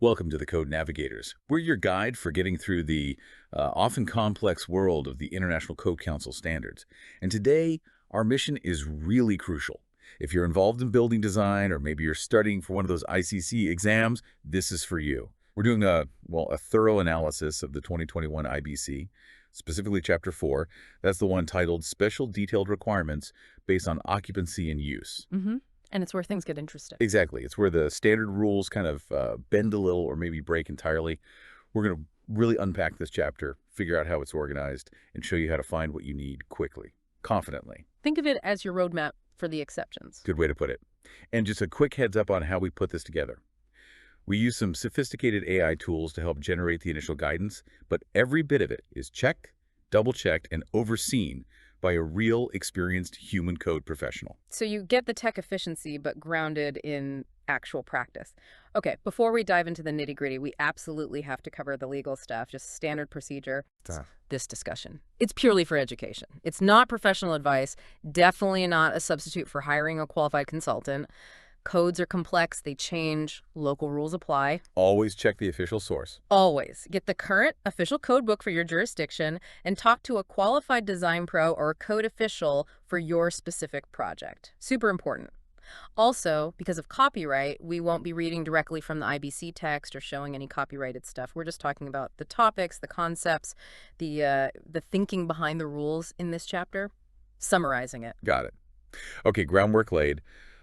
Welcome to the Code Navigators. We're your guide for getting through the often complex world of the International Code Council standards. And today, our mission is really crucial. If you're involved in building design, or maybe you're studying for one of those ICC exams, this is for you. We're doing a thorough analysis of the 2021 IBC, specifically Chapter 4. That's the one titled Special Detailed Requirements Based on Occupancy and Use. And it's where things get interesting. Exactly. It's where the standard rules kind of bend a little or maybe break entirely. We're going to really unpack this chapter, figure out how it's organized, and show you how to find what you need quickly, confidently. Think of it as your roadmap for the exceptions. Good way to put it. And just a quick heads up on how we put this together. We use some sophisticated AI tools to help generate the initial guidance, but every bit of it is checked, double-checked, and overseen by a real, experienced human code professional. So you get the tech efficiency, but grounded in actual practice. Okay, before we dive into the nitty-gritty, we absolutely have to cover the legal stuff, just standard procedure. This discussion. It's purely for education. It's not professional advice, definitely not a substitute for hiring a qualified consultant. Codes are complex, they change, local rules apply. Always check the official source. Always. Get the current official code book for your jurisdiction and talk to a qualified design pro or a code official for your specific project. Super important. Also, because of copyright, we won't be reading directly from the IBC text or showing any copyrighted stuff. We're just talking about the topics, the concepts, the thinking behind the rules in this chapter, summarizing it. Got it. Okay, groundwork laid.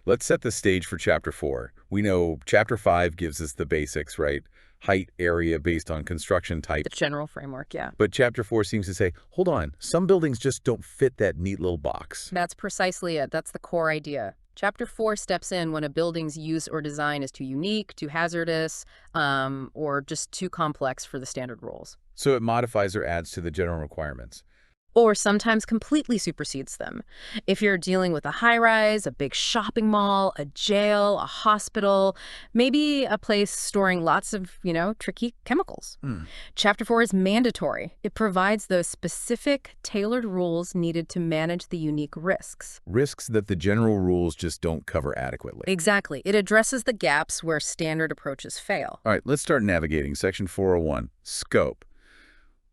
Let's set the stage for Chapter 4. We know Chapter 5 gives us the basics, right? Height, area based on construction type. The general framework, yeah. But Chapter 4 seems to say, hold on, some buildings just don't fit that neat little box. That's precisely it. That's the core idea. Chapter 4 steps in when a building's use or design is too unique, too hazardous, or just too complex for the standard rules. So it modifies or adds to the general requirements. Or sometimes completely supersedes them. If you're dealing with a high-rise, a big shopping mall, a jail, a hospital, maybe a place storing lots of, tricky chemicals. Chapter 4 is mandatory. It provides those specific, tailored rules needed to manage the unique risks. Risks that the general rules just don't cover adequately. Exactly. It addresses the gaps where standard approaches fail. All right, let's start navigating. Section 401, Scope.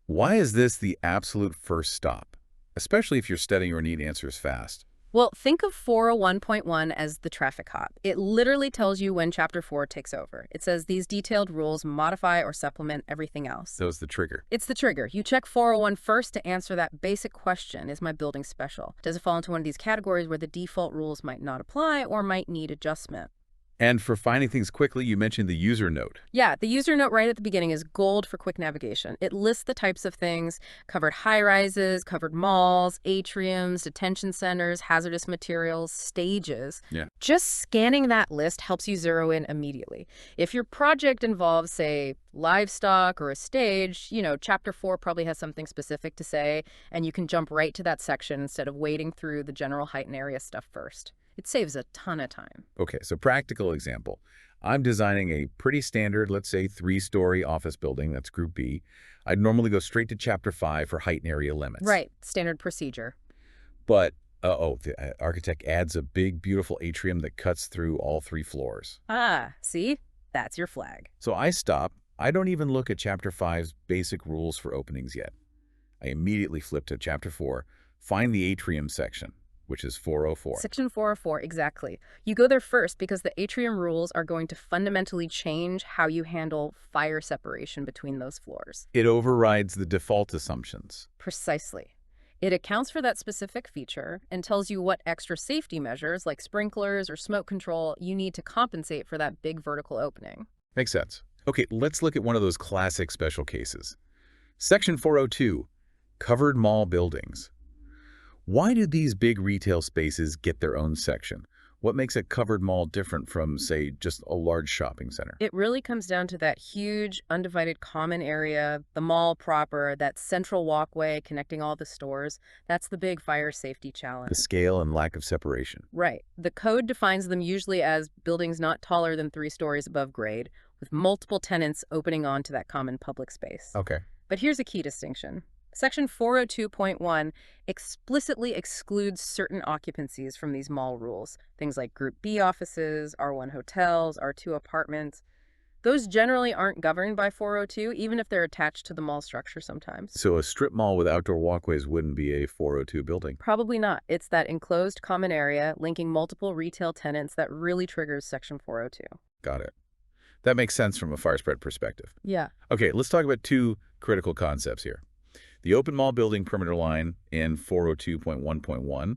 Why is this the absolute first stop, especially if you're studying or need answers fast? Well, think of 401.1 as the traffic cop. It literally tells you when Chapter 4 takes over. It says these detailed rules modify or supplement everything else. So it's the trigger. It's the trigger. You check 401 first to answer that basic question, is my building special? Does it fall into one of these categories where the default rules might not apply or might need adjustment? And for finding things quickly, you mentioned the user note. Yeah, the user note right at the beginning is gold for quick navigation. It lists the types of things: covered high-rises, covered malls, atriums, detention centers, hazardous materials, stages. Yeah. Just scanning that list helps you zero in immediately. If your project involves, say, livestock or a stage, Chapter 4 probably has something specific to say, and you can jump right to that section instead of wading through the general height and area stuff first. It saves a ton of time. Okay, so practical example. I'm designing a pretty standard, let's say, 3-story office building. That's Group B. I'd normally go straight to Chapter 5 for height and area limits. Right, standard procedure. But, the architect adds a big, beautiful atrium that cuts through all 3 floors. Ah, see? That's your flag. So I stop. I don't even look at Chapter 5's basic rules for openings yet. I immediately flip to Chapter 4, find the atrium section, which is 404. Section 404, exactly. You go there first because the atrium rules are going to fundamentally change how you handle fire separation between those floors. It overrides the default assumptions. Precisely. It accounts for that specific feature and tells you what extra safety measures, like sprinklers or smoke control, you need to compensate for that big vertical opening. Makes sense. Okay, let's look at one of those classic special cases. Section 402, Covered Mall Buildings. Why do these big retail spaces get their own section? What makes a covered mall different from, say, just a large shopping center? It really comes down to that huge, undivided common area, the mall proper, that central walkway connecting all the stores. That's the big fire safety challenge. The scale and lack of separation. Right. The code defines them usually as buildings not taller than 3 stories above grade, with multiple tenants opening onto that common public space. Okay. But here's a key distinction. Section 402.1 explicitly excludes certain occupancies from these mall rules, things like Group B offices, R1 hotels, R2 apartments. Those generally aren't governed by 402, even if they're attached to the mall structure sometimes. So a strip mall with outdoor walkways wouldn't be a 402 building. Probably not. It's that enclosed common area linking multiple retail tenants that really triggers Section 402. Got it. That makes sense from a fire spread perspective. Yeah. Okay, let's talk about two critical concepts here. The open mall building perimeter line in 402.1.1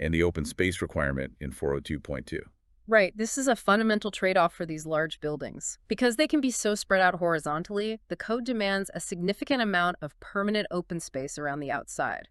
and the open space requirement in 402.2. Right. This is a fundamental trade-off for these large buildings. Because they can be so spread out horizontally, the code demands a significant amount of permanent open space around the outside.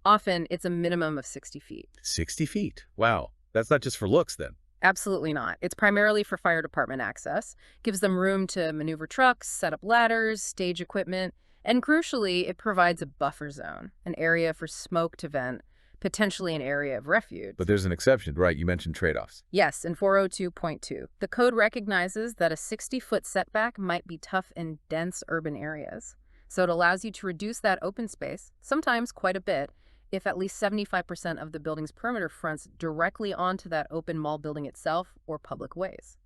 Often, it's a minimum of 60 feet. 60 feet. Wow. That's not just for looks then. Absolutely not. It's primarily for fire department access, gives them room to maneuver trucks, set up ladders, stage equipment, and crucially, it provides a buffer zone, an area for smoke to vent, potentially an area of refuge. But there's an exception, right? You mentioned trade-offs. Yes, in 402.2, the code recognizes that a 60-foot setback might be tough in dense urban areas. So it allows you to reduce that open space, sometimes quite a bit, if at least 75% of the building's perimeter fronts directly onto that open mall building itself or public ways.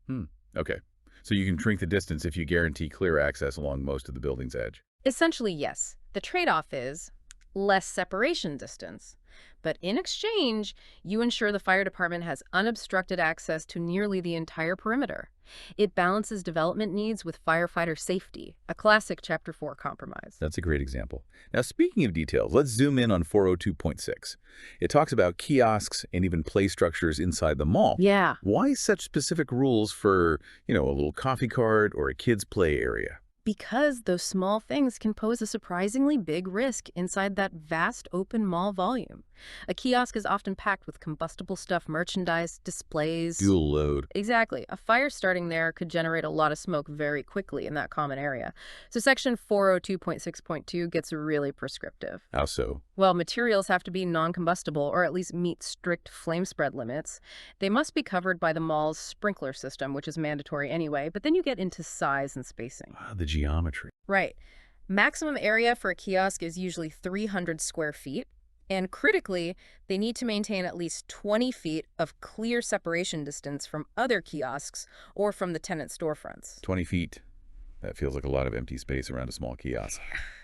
Okay. So you can shrink the distance if you guarantee clear access along most of the building's edge. Essentially, yes. The trade-off is less separation distance. But in exchange, you ensure the fire department has unobstructed access to nearly the entire perimeter. It balances development needs with firefighter safety, a classic Chapter 4 compromise. That's a great example. Now, speaking of details, let's zoom in on 402.6. It talks about kiosks and even play structures inside the mall. Yeah. Why such specific rules for, a little coffee cart or a kid's play area? Because those small things can pose a surprisingly big risk inside that vast open mall volume. A kiosk is often packed with combustible stuff, merchandise, displays. Dual load. Exactly. A fire starting there could generate a lot of smoke very quickly in that common area. So Section 402.6.2 gets really prescriptive. How so? Well, materials have to be non-combustible or at least meet strict flame spread limits. They must be covered by the mall's sprinkler system, which is mandatory anyway, but then you get into size and spacing. The geometry. Right. Maximum area for a kiosk is usually 300 square feet. And critically, they need to maintain at least 20 feet of clear separation distance from other kiosks or from the tenant storefronts. 20 feet. That feels like a lot of empty space around a small kiosk.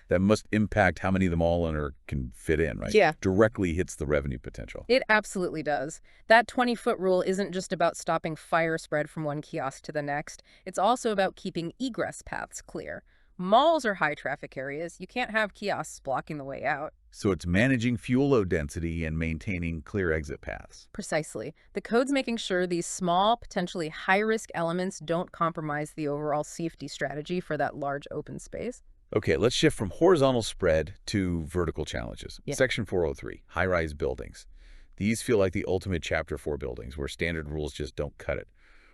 That must impact how many the mall owner can fit in, right? Yeah. Directly hits the revenue potential. It absolutely does. That 20-foot rule isn't just about stopping fire spread from one kiosk to the next. It's also about keeping egress paths clear. Malls are high-traffic areas. You can't have kiosks blocking the way out. So it's managing fuel load density and maintaining clear exit paths. Precisely. The code's making sure these small, potentially high-risk elements don't compromise the overall safety strategy for that large open space. Okay, let's shift from horizontal spread to vertical challenges. Yeah. Section 403, high-rise buildings. These feel like the ultimate Chapter 4 buildings where standard rules just don't cut it.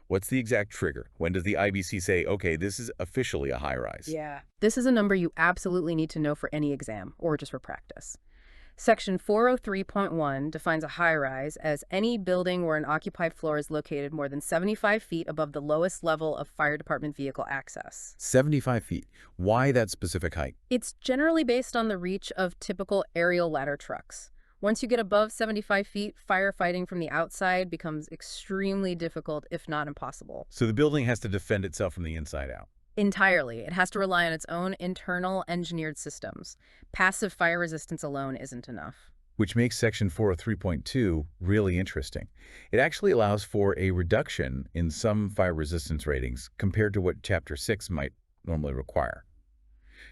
What's the exact trigger? When does the IBC say, okay, this is officially a high-rise? Yeah. This is a number you absolutely need to know for any exam or just for practice. Section 403.1 defines a high-rise as any building where an occupied floor is located more than 75 feet above the lowest level of fire department vehicle access. 75 feet. Why that specific height? It's generally based on the reach of typical aerial ladder trucks. Once you get above 75 feet, firefighting from the outside becomes extremely difficult, if not impossible. So the building has to defend itself from the inside out. Entirely. It has to rely on its own internal engineered systems. Passive fire resistance alone isn't enough. Which makes Section 403.2 really interesting. It actually allows for a reduction in some fire resistance ratings compared to what Chapter 6 might normally require.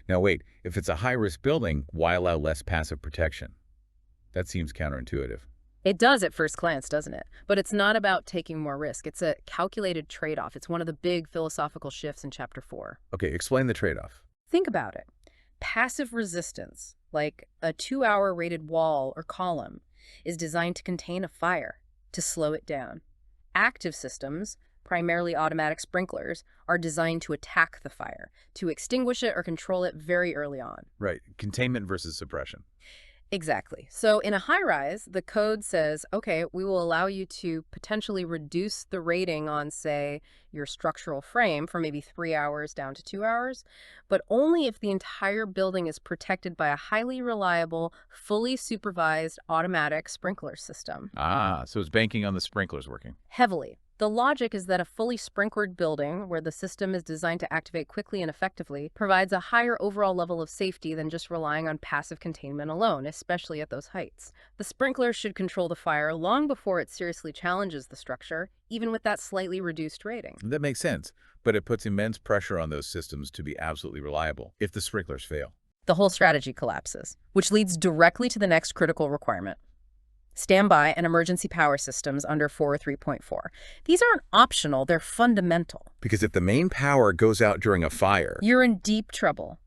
Now wait, if it's a high-risk building, why allow less passive protection? That seems counterintuitive. It does at first glance, doesn't it? But it's not about taking more risk. It's a calculated trade-off. It's one of the big philosophical shifts in Chapter 4. Okay, explain the trade-off. Think about it. Passive resistance, like a 2-hour rated wall or column, is designed to contain a fire, to slow it down. Active systems, primarily automatic sprinklers, are designed to attack the fire, to extinguish it or control it very early on. Right, containment versus suppression. Exactly. So in a high-rise, the code says, okay, we will allow you to potentially reduce the rating on, say, your structural frame from maybe 3 hours down to 2 hours, but only if the entire building is protected by a highly reliable, fully supervised automatic sprinkler system. Ah, so it's banking on the sprinklers working. Heavily. The logic is that a fully sprinklered building, where the system is designed to activate quickly and effectively, provides a higher overall level of safety than just relying on passive containment alone, especially at those heights. The sprinkler should control the fire long before it seriously challenges the structure, even with that slightly reduced rating. That makes sense, but it puts immense pressure on those systems to be absolutely reliable if the sprinklers fail. The whole strategy collapses, which leads directly to the next critical requirement: standby and emergency power systems under 403.4. These aren't optional, they're fundamental. Because if the main power goes out during a fire, You're in deep trouble.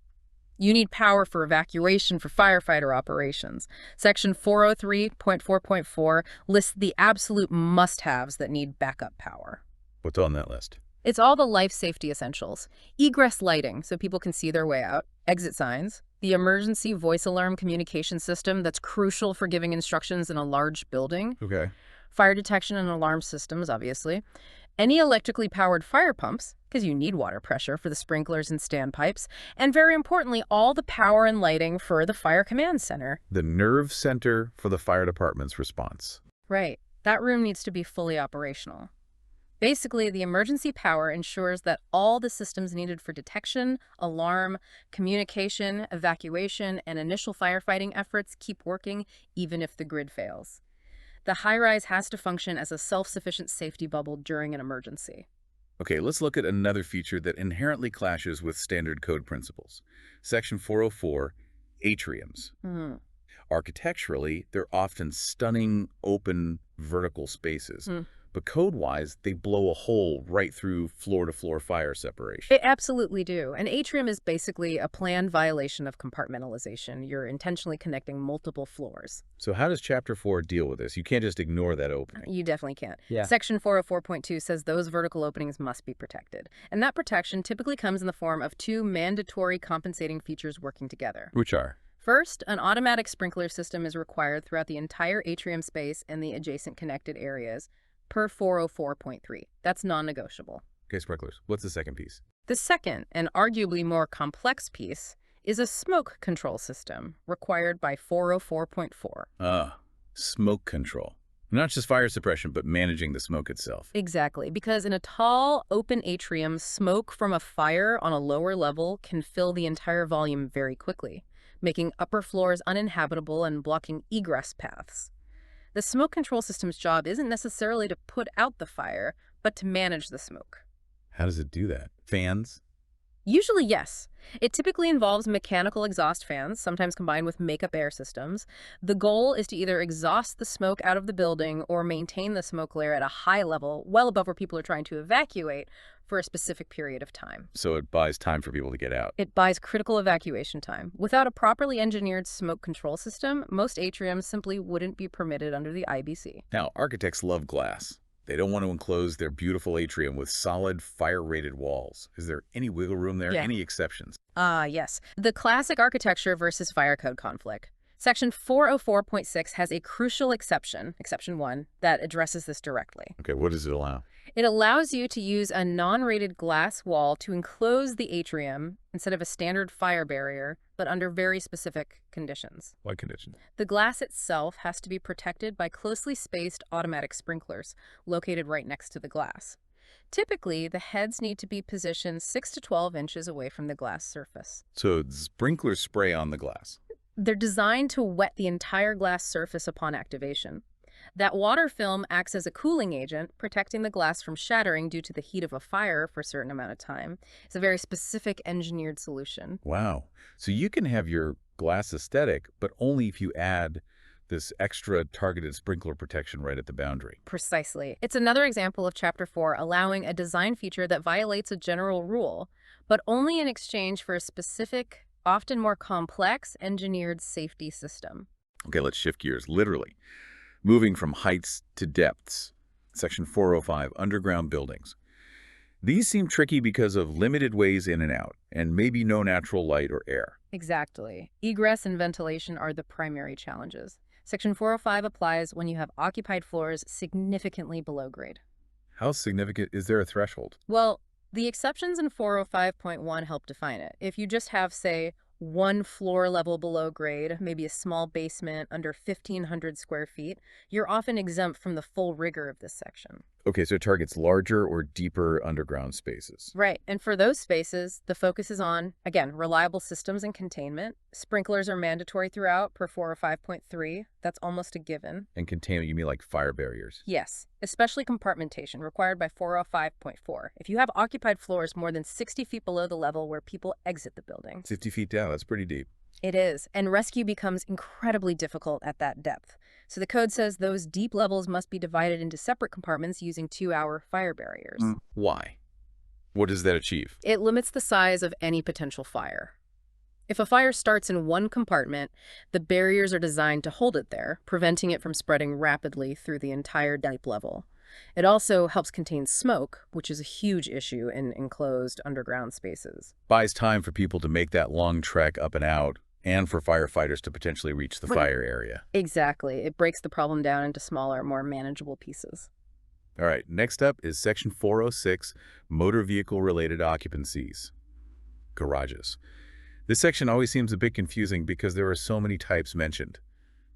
You need power for evacuation for firefighter operations. Section 403.4.4 lists the absolute must-haves that need backup power. what's on that list? It's all the life safety essentials. Egress lighting, so people can see their way out. Exit signs. The emergency voice alarm communication system that's crucial for giving instructions in a large building. Okay. Fire detection and alarm systems, obviously. Any electrically powered fire pumps, because you need water pressure for the sprinklers and standpipes. And very importantly, all the power and lighting for the fire command center. The nerve center for the fire department's response. Right. That room needs to be fully operational. Basically, the emergency power ensures that all the systems needed for detection, alarm, communication, evacuation, and initial firefighting efforts keep working even if the grid fails. The high-rise has to function as a self-sufficient safety bubble during an emergency. Okay, let's look at another feature that inherently clashes with standard code principles. Section 404, atriums. Architecturally, they're often stunning, open, vertical spaces. But code-wise, they blow a hole right through floor-to-floor fire separation. They absolutely do. An atrium is basically a planned violation of compartmentalization. You're intentionally connecting multiple floors. So how does Chapter 4 deal with this? You can't just ignore that opening. You definitely can't. Yeah. Section 404.2 says those vertical openings must be protected. And that protection typically comes in the form of two mandatory compensating features working together. Which are? First, an automatic sprinkler system is required throughout the entire atrium space and the adjacent connected areas, per 404.3. That's non-negotiable. Okay, sprinklers. What's the second piece? The second, and arguably more complex piece, is a smoke control system required by 404.4. Smoke control. Not just fire suppression, but managing the smoke itself. Exactly, because in a tall, open atrium, smoke from a fire on a lower level can fill the entire volume very quickly, making upper floors uninhabitable and blocking egress paths. The smoke control system's job isn't necessarily to put out the fire, but to manage the smoke. How does it do that? Fans? Usually, yes. It typically involves mechanical exhaust fans, sometimes combined with makeup air systems. The goal is to either exhaust the smoke out of the building or maintain the smoke layer at a high level, well above where people are trying to evacuate, for a specific period of time. So it buys time for people to get out. It buys critical evacuation time. Without a properly engineered smoke control system, most atriums simply wouldn't be permitted under the IBC. Now, architects love glass. They don't want to enclose their beautiful atrium with solid, fire-rated walls. Is there any wiggle room there? Yeah. Any exceptions? Yes. The classic architecture versus fire code conflict. Section 404.6 has a crucial exception, Exception 1, that addresses this directly. Okay, what does it allow? It allows you to use a non-rated glass wall to enclose the atrium instead of a standard fire barrier, but under very specific conditions. What conditions? The glass itself has to be protected by closely spaced automatic sprinklers located right next to the glass. Typically, the heads need to be positioned 6 to 12 inches away from the glass surface. So sprinklers spray on the glass. They're designed to wet the entire glass surface upon activation. That water film acts as a cooling agent, protecting the glass from shattering due to the heat of a fire for a certain amount of time. It's a very specific engineered solution. Wow. So you can have your glass aesthetic, but only if you add this extra targeted sprinkler protection right at the boundary. Precisely. It's another example of Chapter 4 allowing a design feature that violates a general rule, but only in exchange for a specific, often more complex, engineered safety system. Okay, let's shift gears, literally. Moving from heights to depths. Section 405, underground buildings. These seem tricky because of limited ways in and out, and maybe no natural light or air. Exactly. Egress and ventilation are the primary challenges. Section 405 applies when you have occupied floors significantly below grade. How significant is there a threshold? Well, the exceptions in 405.1 help define it. If you just have, say, one floor level below grade, maybe a small basement under 1,500 square feet, you're often exempt from the full rigor of this section. Okay, so it targets larger or deeper underground spaces. Right. And for those spaces, the focus is on, again, reliable systems and containment. Sprinklers are mandatory throughout per 405.3. That's almost a given. And containment, you mean like fire barriers? Yes, especially compartmentation required by 405.4. If you have occupied floors more than 60 feet below the level where people exit the building. 50 feet down, that's pretty deep. It is, and rescue becomes incredibly difficult at that depth. So the code says those deep levels must be divided into separate compartments using 2-hour fire barriers. Why? What does that achieve? It limits the size of any potential fire. If a fire starts in one compartment, the barriers are designed to hold it there, preventing it from spreading rapidly through the entire deep level. It also helps contain smoke, which is a huge issue in enclosed underground spaces. Buys time for people to make that long trek up and out, and for firefighters to potentially reach the fire area. Exactly. It breaks the problem down into smaller, more manageable pieces. All right, next up is Section 406, Motor Vehicle-Related Occupancies. Garages. This section always seems a bit confusing because there are so many types mentioned.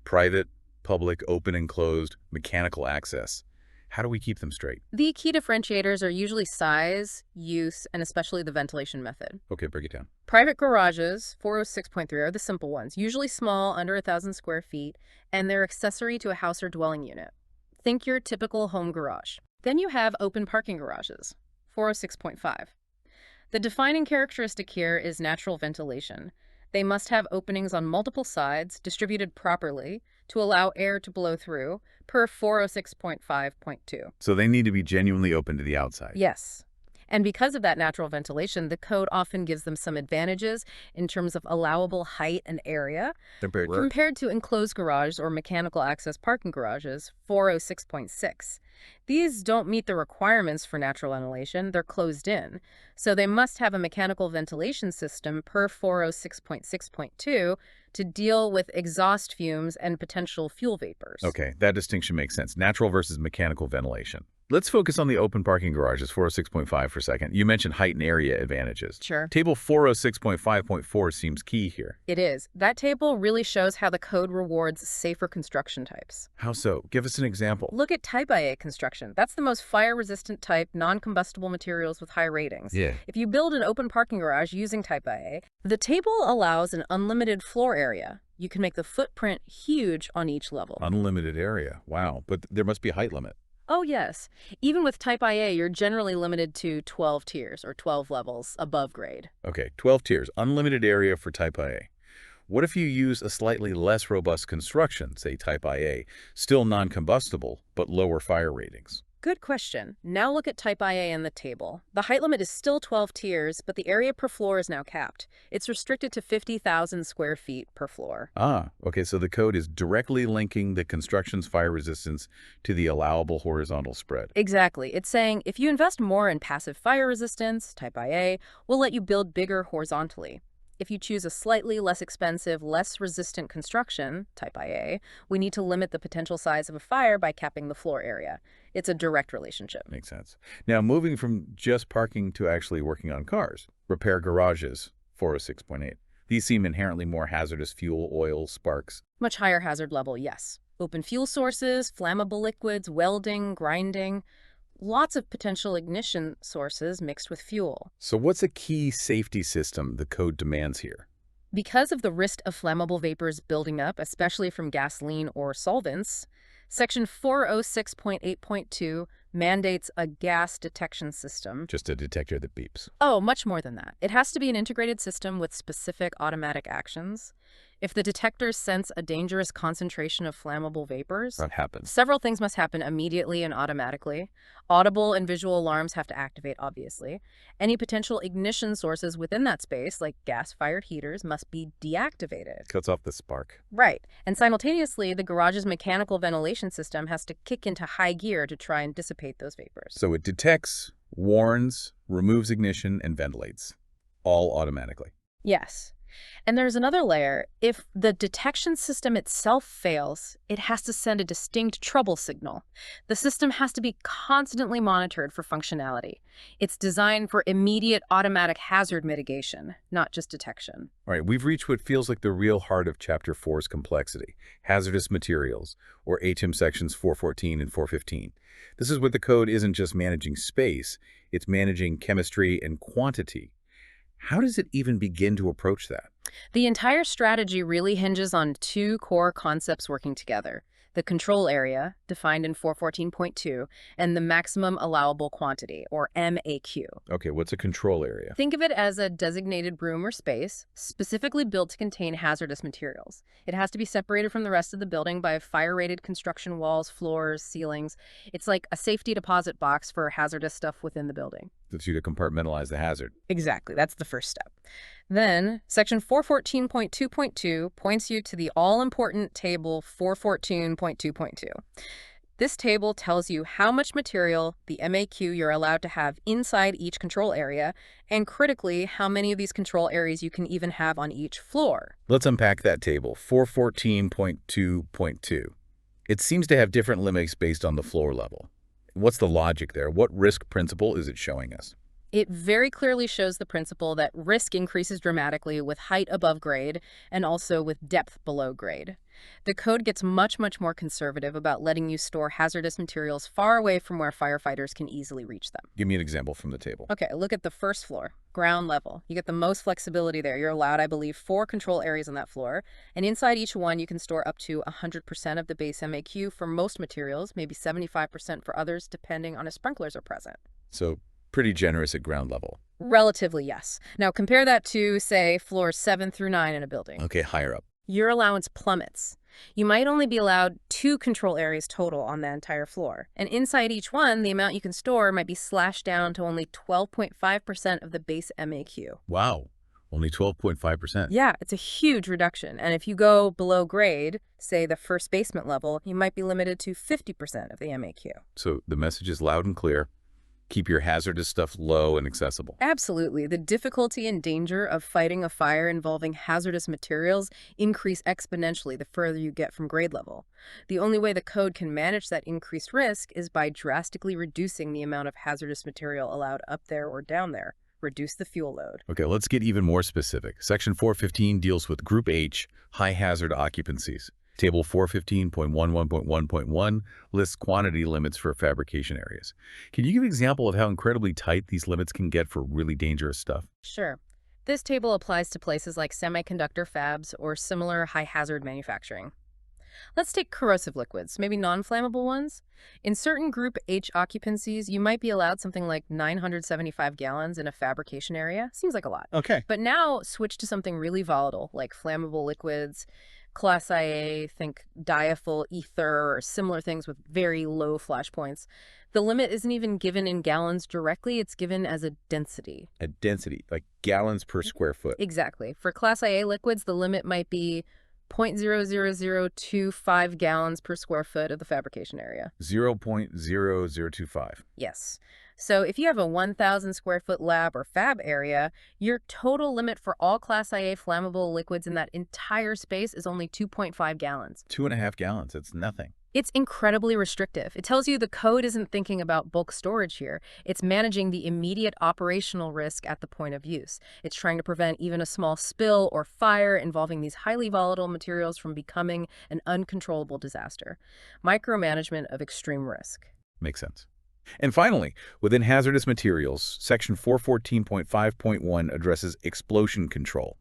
Private, public, open and closed, mechanical access. How do we keep them straight? The key differentiators are usually size, use, and especially the ventilation method. Okay, break it down. Private garages, 406.3, are the simple ones, usually small, under 1,000 square feet, and they're accessory to a house or dwelling unit. Think your typical home garage. Then you have open parking garages, 406.5. The defining characteristic here is natural ventilation. They must have openings on multiple sides, distributed properly, to allow air to blow through, per 406.5.2. So they need to be genuinely open to the outside. Yes. And because of that natural ventilation, the code often gives them some advantages in terms of allowable height and area compared to enclosed garage or mechanical access parking garages, 406.6. These don't meet the requirements for natural ventilation. They're closed in. So they must have a mechanical ventilation system per 406.6.2 to deal with exhaust fumes and potential fuel vapors. Okay, that distinction makes sense. Natural versus mechanical ventilation. Let's focus on the open parking garages, 406.5 for a second. You mentioned height and area advantages. Sure. Table 406.5.4 seems key here. It is. That table really shows how the code rewards safer construction types. How so? Give us an example. Look at Type IA construction. That's the most fire-resistant type, non-combustible materials with high ratings. Yeah. If you build an open parking garage using Type IA, the table allows an unlimited floor area. You can make the footprint huge on each level. Unlimited area. Wow. But there must be a height limit. Oh, yes. Even with Type IA, you're generally limited to 12 tiers or 12 levels above grade. Okay, 12 tiers. Unlimited area for Type IA. What if you use a slightly less robust construction, say Type IA, still non-combustible, but lower fire ratings? Good question. Now look at Type IA in the table. The height limit is still 12 tiers, but the area per floor is now capped. It's restricted to 50,000 square feet per floor. Ah, okay, so the code is directly linking the construction's fire resistance to the allowable horizontal spread. Exactly. It's saying if you invest more in passive fire resistance, Type IA, we'll let you build bigger horizontally. If you choose a slightly less expensive, less resistant construction, Type IA, we need to limit the potential size of a fire by capping the floor area. It's a direct relationship. Makes sense. Now, moving from just parking to actually working on cars. Repair garages, 406.8. These seem inherently more hazardous: fuel, oil, sparks. Much higher hazard level, yes. Open fuel sources, flammable liquids, welding, grinding. Lots of potential ignition sources mixed with fuel. So what's a key safety system the code demands here? Because of the risk of flammable vapors building up, especially from gasoline or solvents, Section 406.8.2 mandates a gas detection system. Just a detector that beeps. Oh, much more than that. It has to be an integrated system with specific automatic actions. If the detectors sense a dangerous concentration of flammable vapors, What happens? several things must happen immediately and automatically. Audible and visual alarms have to activate, obviously. Any potential ignition sources within that space, like gas-fired heaters, must be deactivated. Cuts off the spark. Right. And simultaneously, the garage's mechanical ventilation system has to kick into high gear to try and dissipate those vapors. So it detects, warns, removes ignition, and ventilates. All automatically. Yes. And there's another layer. If the detection system itself fails, it has to send a distinct trouble signal. The system has to be constantly monitored for functionality. It's designed for immediate automatic hazard mitigation, not just detection. All right, we've reached what feels like the real heart of Chapter 4's complexity, hazardous materials, or HM sections 414 and 415. This is where the code isn't just managing space, it's managing chemistry and quantity. How does it even begin to approach that? The entire strategy really hinges on two core concepts working together: the control area, defined in 414.2, and the maximum allowable quantity, or MAQ. Okay, what's a control area? Think of it as a designated room or space specifically built to contain hazardous materials. It has to be separated from the rest of the building by fire-rated construction walls, floors, ceilings. It's like a safety deposit box for hazardous stuff within the building. That's you to compartmentalize the hazard. Exactly. That's the first step. Then, Section 414.2.2 points you to the all-important Table 414.2.2. This table tells you how much material, the MAQ, you're allowed to have inside each control area, and critically, how many of these control areas you can even have on each floor. Let's unpack that table, 414.2.2. It seems to have different limits based on the floor level. What's the logic there? What risk principle is it showing us? It very clearly shows the principle that risk increases dramatically with height above grade and also with depth below grade. The code gets much more conservative about letting you store hazardous materials far away from where firefighters can easily reach them. Give me an example from the table. Okay, look at the first floor, ground level. You get the most flexibility there. You're allowed, I believe, 4 control areas on that floor. And inside each one, you can store up to 100% of the base MAQ for most materials, maybe 75% for others, depending on if sprinklers are present. So pretty generous at ground level. Relatively, yes. Now compare that to, say, floors 7 through 9 in a building. Okay, higher up. Your allowance plummets. You might only be allowed 2 control areas total on the entire floor. And inside each one, the amount you can store might be slashed down to only 12.5% of the base MAQ. Wow, only 12.5%. Yeah, it's a huge reduction. And if you go below grade, say the first basement level, you might be limited to 50% of the MAQ. So the message is loud and clear. Keep your hazardous stuff low and accessible. Absolutely. The difficulty and danger of fighting a fire involving hazardous materials increase exponentially the further you get from grade level. The only way the code can manage that increased risk is by drastically reducing the amount of hazardous material allowed up there or down there. Reduce the fuel load. Okay, let's get even more specific. Section 415 deals with Group H, high hazard occupancies. Table 415.11.1.1 lists quantity limits for fabrication areas. Can you give an example of how incredibly tight these limits can get for really dangerous stuff? Sure. This table applies to places like semiconductor fabs or similar high-hazard manufacturing. Let's take corrosive liquids, maybe non-flammable ones. In certain Group H occupancies, you might be allowed something like 975 gallons in a fabrication area. Seems like a lot. Okay. But now switch to something really volatile, like flammable liquids, Class IA, think diethyl ether or similar things with very low flash points. The limit isn't even given in gallons directly, it's given as a density. A density, like gallons per square foot. Exactly. For Class IA liquids, the limit might be 0.00025 gallons per square foot of the fabrication area. 0.0025. Yes. So if you have a 1,000 square foot lab or fab area, your total limit for all Class IA flammable liquids in that entire space is only 2.5 gallons. 2.5 gallons, that's nothing. It's incredibly restrictive. It tells you the code isn't thinking about bulk storage here. It's managing the immediate operational risk at the point of use. It's trying to prevent even a small spill or fire involving these highly volatile materials from becoming an uncontrollable disaster. Micromanagement of extreme risk. Makes sense. And finally, within hazardous materials, Section 414.5.1 addresses explosion control.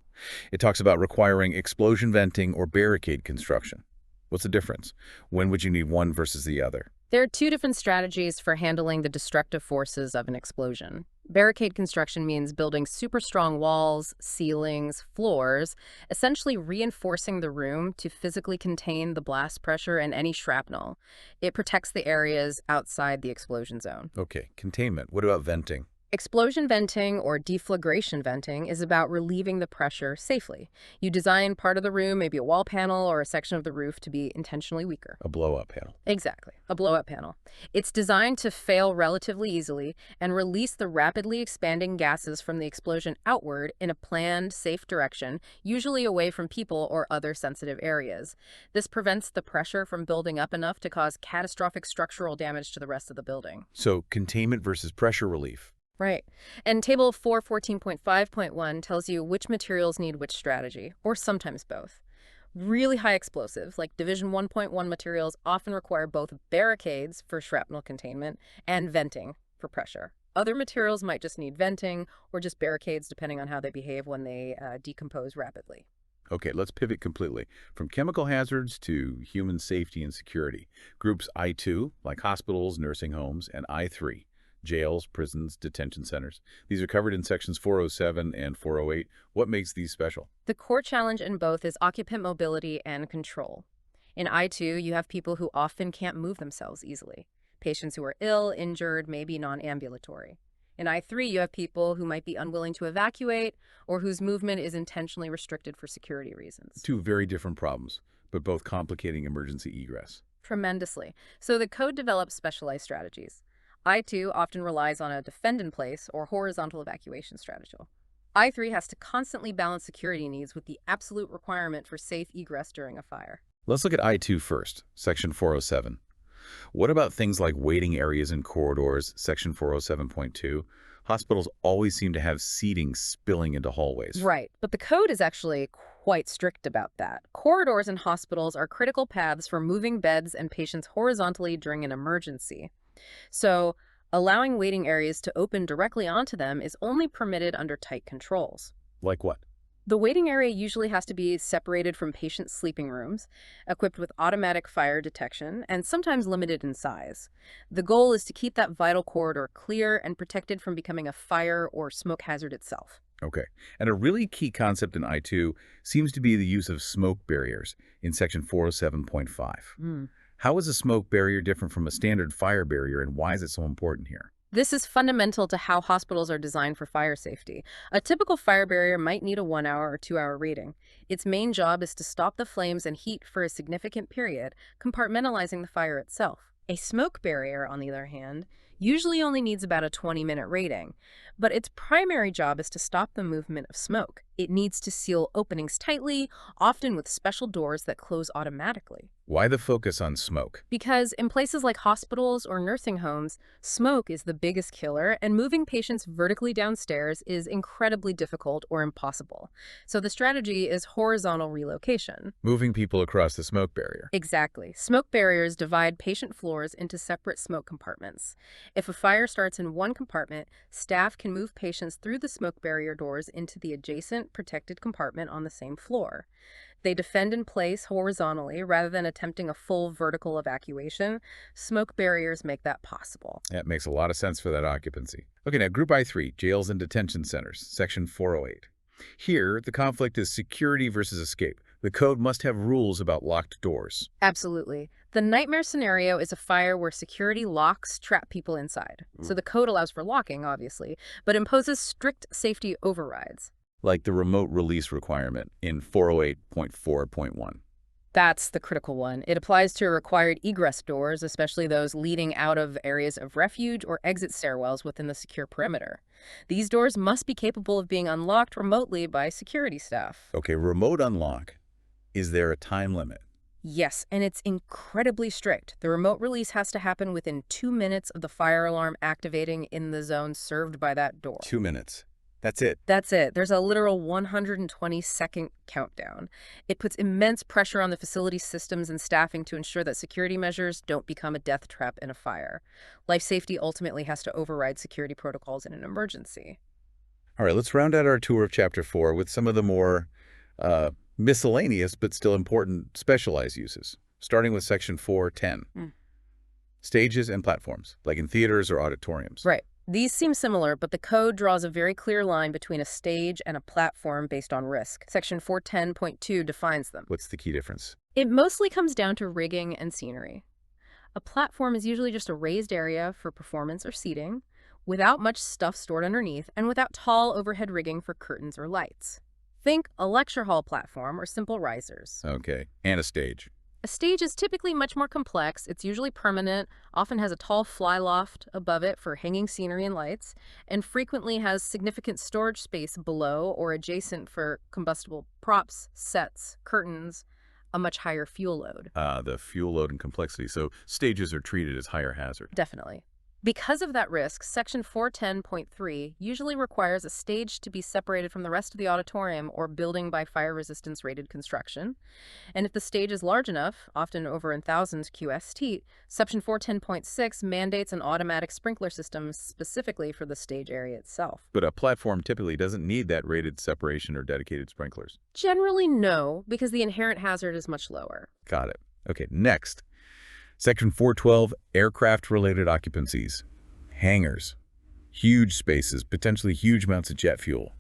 It talks about requiring explosion venting or barricade construction. What's the difference? When would you need one versus the other? There are 2 different strategies for handling the destructive forces of an explosion. Barricade construction means building super strong walls, ceilings, floors, essentially reinforcing the room to physically contain the blast pressure and any shrapnel. It protects the areas outside the explosion zone. Okay, containment. What about venting? Explosion venting or deflagration venting is about relieving the pressure safely. You design part of the room, maybe a wall panel or a section of the roof, to be intentionally weaker. A blow-up panel. Exactly, a blow-up panel. It's designed to fail relatively easily and release the rapidly expanding gases from the explosion outward in a planned, safe direction, usually away from people or other sensitive areas. This prevents the pressure from building up enough to cause catastrophic structural damage to the rest of the building. So containment versus pressure relief. Right. And Table 414.5.1 tells you which materials need which strategy, or sometimes both. Really high explosives, like Division 1.1 materials, often require both barricades for shrapnel containment and venting for pressure. Other materials might just need venting or just barricades, depending on how they behave when they decompose rapidly. Okay, let's pivot completely. From chemical hazards to human safety and security. Groups I2, like hospitals, nursing homes, and I3, jails, prisons, detention centers. These are covered in sections 407 and 408. What makes these special? The core challenge in both is occupant mobility and control. In I2, you have people who often can't move themselves easily. Patients who are ill, injured, maybe non-ambulatory. In I3, you have people who might be unwilling to evacuate or whose movement is intentionally restricted for security reasons. Two very different problems, but both complicating emergency egress. Tremendously. So the code develops specialized strategies. I2 often relies on a defend-in-place or horizontal evacuation strategy. I3 has to constantly balance security needs with the absolute requirement for safe egress during a fire. Let's look at I2 first, section 407. What about things like waiting areas and corridors, section 407.2? Hospitals always seem to have seating spilling into hallways. Right, but the code is actually quite strict about that. Corridors in hospitals are critical paths for moving beds and patients horizontally during an emergency. So, allowing waiting areas to open directly onto them is only permitted under tight controls. Like what? The waiting area usually has to be separated from patient sleeping rooms, equipped with automatic fire detection, and sometimes limited in size. The goal is to keep that vital corridor clear and protected from becoming a fire or smoke hazard itself. Okay. And a really key concept in I2 seems to be the use of smoke barriers in section 407.5. How is a smoke barrier different from a standard fire barrier, and why is it so important here? This is fundamental to how hospitals are designed for fire safety. A typical fire barrier might need a 1-hour or 2-hour rating. Its main job is to stop the flames and heat for a significant period, compartmentalizing the fire itself. A smoke barrier, on the other hand, usually only needs about a 20-minute rating, but its primary job is to stop the movement of smoke. It needs to seal openings tightly, often with special doors that close automatically. Why the focus on smoke? Because in places like hospitals or nursing homes, smoke is the biggest killer, and moving patients vertically downstairs is incredibly difficult or impossible. So the strategy is horizontal relocation. Moving people across the smoke barrier. Exactly. Smoke barriers divide patient floors into separate smoke compartments. If a fire starts in one compartment, staff can move patients through the smoke barrier doors into the adjacent protected compartment on the same floor. They defend in place horizontally rather than attempting a full vertical evacuation. Smoke barriers make that possible. That makes a lot of sense for that occupancy. Okay, now Group I3, jails and detention centers, section 408. Here, the conflict is security versus escape. The code must have rules about locked doors. Absolutely. The nightmare scenario is a fire where security locks trap people inside. So the code allows for locking, obviously, but imposes strict safety overrides. Like the remote release requirement in 408.4.1. That's the critical one. It applies to required egress doors, especially those leading out of areas of refuge or exit stairwells within the secure perimeter. These doors must be capable of being unlocked remotely by security staff. Okay, remote unlock. Is there a time limit? Yes, and it's incredibly strict. The remote release has to happen within 2 minutes of the fire alarm activating in the zone served by that door. 2 minutes. That's it. That's it. There's a literal 120-second countdown. It puts immense pressure on the facility systems and staffing to ensure that security measures don't become a death trap in a fire. Life safety ultimately has to override security protocols in an emergency. All right, let's round out our tour of Chapter 4 with some of the more miscellaneous but still important specialized uses, starting with Section 410. Stages and platforms, like in theaters or auditoriums. Right. These seem similar, but the code draws a very clear line between a stage and a platform based on risk. Section 410.2 defines them. What's the key difference? It mostly comes down to rigging and scenery. A platform is usually just a raised area for performance or seating, without much stuff stored underneath, and without tall overhead rigging for curtains or lights. Think a lecture hall platform or simple risers. Okay. And a stage. A stage is typically much more complex. It's usually permanent, often has a tall fly loft above it for hanging scenery and lights, and frequently has significant storage space below or adjacent for combustible props, sets, curtains, a much higher fuel load. The fuel load and complexity. So stages are treated as higher hazard. Definitely. Because of that risk, Section 410.3 usually requires a stage to be separated from the rest of the auditorium or building by fire resistance rated construction. And if the stage is large enough, often over 1,000 QST, Section 410.6 mandates an automatic sprinkler system specifically for the stage area itself. But a platform typically doesn't need that rated separation or dedicated sprinklers. Generally, no, because the inherent hazard is much lower. Got it. Okay, next. Section 412, aircraft-related occupancies. Hangars. Huge spaces, potentially huge amounts of jet fuel.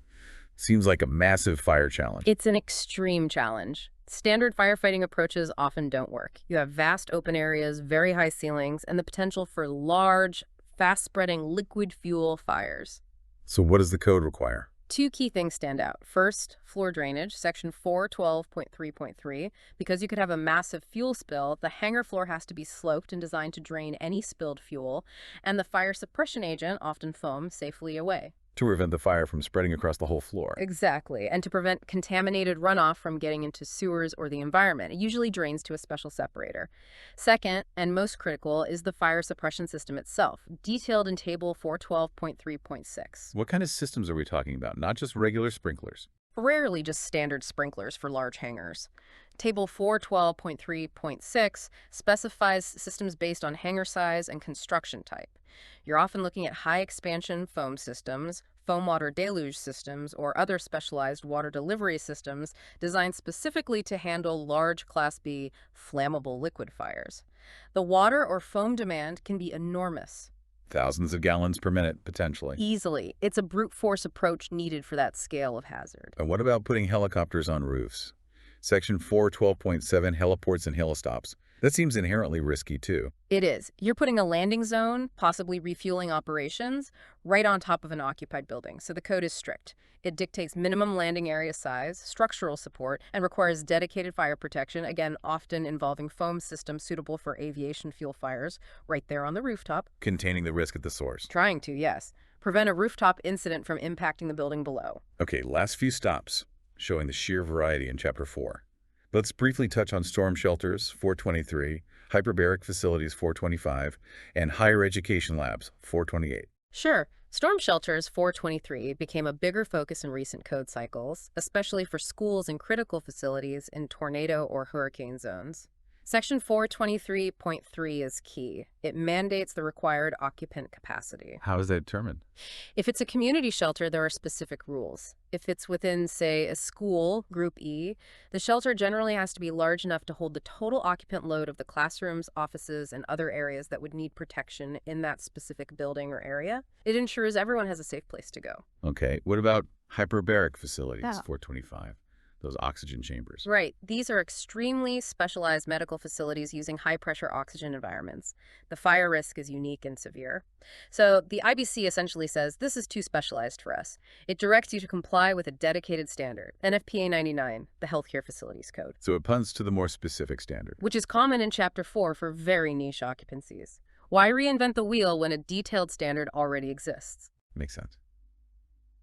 Seems like a massive fire challenge. It's an extreme challenge. Standard firefighting approaches often don't work. You have vast open areas, very high ceilings, and the potential for large, fast-spreading liquid fuel fires. So what does the code require? Two key things stand out. First, floor drainage, Section 412.3.3. Because you could have a massive fuel spill, the hangar floor has to be sloped and designed to drain any spilled fuel, and the fire suppression agent, often foam, safely away. To prevent the fire from spreading across the whole floor. Exactly, and to prevent contaminated runoff from getting into sewers or the environment. It usually drains to a special separator. Second, and most critical, is the fire suppression system itself, detailed in Table 412.3.6. What kind of systems are we talking about? Not just regular sprinklers. Rarely just standard sprinklers for large hangars. Table 412.3.6 specifies systems based on hangar size and construction type. You're often looking at high-expansion foam systems, foam water deluge systems, or other specialized water delivery systems designed specifically to handle large Class B flammable liquid fires. The water or foam demand can be enormous. Thousands of gallons per minute, potentially. Easily. It's a brute force approach needed for that scale of hazard. And what about putting helicopters on roofs? Section 412.7, heliports and helistops. That seems inherently risky, too. It is. You're putting a landing zone, possibly refueling operations, right on top of an occupied building, so the code is strict. It dictates minimum landing area size, structural support, and requires dedicated fire protection, again, often involving foam systems suitable for aviation fuel fires, right there on the rooftop. Containing the risk at the source. Trying to, yes. Prevent a rooftop incident from impacting the building below. Okay, last few stops, showing the sheer variety in Chapter 4. Let's briefly touch on storm shelters, 423, hyperbaric facilities, 425, and higher education labs, 428. Sure. Storm shelters, 423, became a bigger focus in recent code cycles, especially for schools and critical facilities in tornado or hurricane zones. Section 423.3 is key. It mandates the required occupant capacity. How is that determined? If it's a community shelter, there are specific rules. If it's within, say, a school, Group E, the shelter generally has to be large enough to hold the total occupant load of the classrooms, offices, and other areas that would need protection in that specific building or area. It ensures everyone has a safe place to go. Okay, what about hyperbaric facilities, Yeah. 425? Those oxygen chambers. Right. These are extremely specialized medical facilities using high-pressure oxygen environments. The fire risk is unique and severe. So the IBC essentially says, this is too specialized for us. It directs you to comply with a dedicated standard, NFPA 99, the Healthcare Facilities Code, So it punts to the more specific standard. which is common in Chapter 4 for very niche occupancies. Why reinvent the wheel when a detailed standard already exists? Makes sense.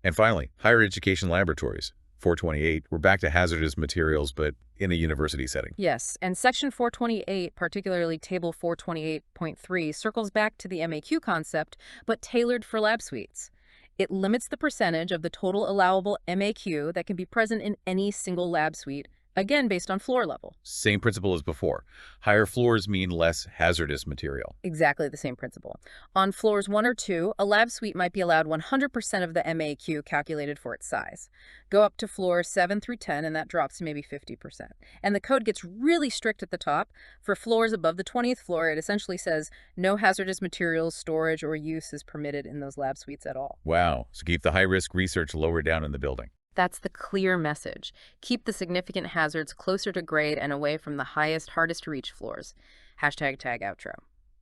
And finally, higher education laboratories, 428. We're back to hazardous materials, but in a university setting. Yes, and Section 428, particularly Table 428.3, circles back to the MAQ concept, but tailored for lab suites. It limits the percentage of the total allowable MAQ that can be present in any single lab suite, again based on floor level. Same principle as before. Higher floors mean less hazardous material. Exactly the same principle. On floors 1 or 2, a lab suite might be allowed 100% of the MAQ calculated for its size. Go up to floors 7 through 10, and that drops to maybe 50%. And the code gets really strict at the top. For floors above the 20th floor, it essentially says no hazardous materials, storage, or use is permitted in those lab suites at all. Wow. So keep the high-risk research lower down in the building. That's the clear message. Keep the significant hazards closer to grade and away from the highest, hardest to reach floors. #tag outro.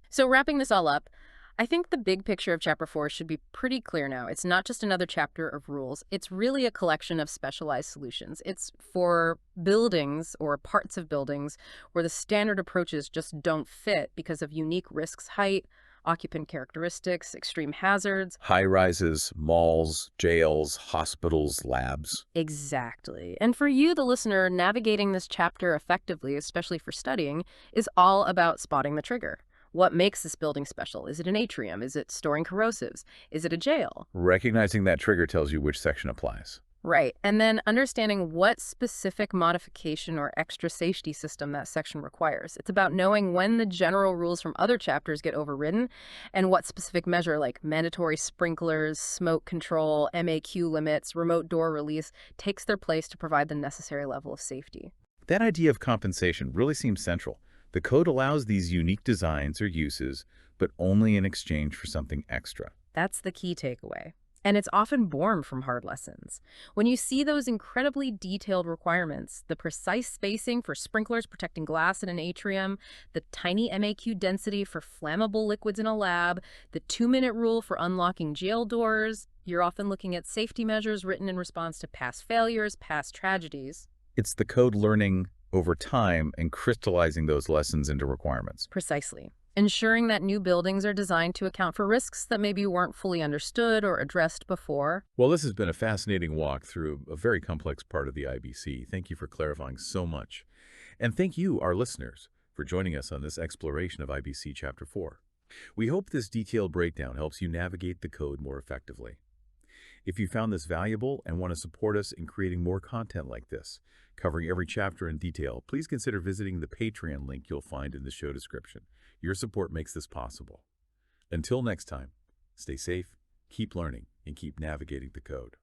So wrapping this all up, I think the big picture of Chapter 4 should be pretty clear now. It's not just another chapter of rules. It's really a collection of specialized solutions. It's for buildings or parts of buildings where the standard approaches just don't fit because of unique risks, height, occupant characteristics, extreme hazards. High-rises, malls, jails, hospitals, labs. Exactly. And for you, the listener, navigating this chapter effectively, especially for studying, is all about spotting the trigger. What makes this building special? Is it an atrium? Is it storing corrosives? Is it a jail? Recognizing that trigger tells you which section applies. Right. And then understanding what specific modification or extra safety system that section requires. It's about knowing when the general rules from other chapters get overridden and what specific measure, like mandatory sprinklers, smoke control, MAQ limits, remote door release, takes their place to provide the necessary level of safety. That idea of compensation really seems central. The code allows these unique designs or uses, but only in exchange for something extra. That's the key takeaway. And it's often born from hard lessons. When you see those incredibly detailed requirements, the precise spacing for sprinklers protecting glass in an atrium, the tiny MAQ density for flammable liquids in a lab, the 2-minute rule for unlocking jail doors, you're often looking at safety measures written in response to past failures, past tragedies. It's the code learning over time and crystallizing those lessons into requirements. Precisely. Ensuring that new buildings are designed to account for risks that maybe weren't fully understood or addressed before. Well, this has been a fascinating walk through a very complex part of the IBC. Thank you for clarifying so much. And thank you, our listeners, for joining us on this exploration of IBC Chapter 4. We hope this detailed breakdown helps you navigate the code more effectively. If you found this valuable and want to support us in creating more content like this, covering every chapter in detail, please consider visiting the Patreon link you'll find in the show description. Your support makes this possible. Until next time, stay safe, keep learning, and keep navigating the code.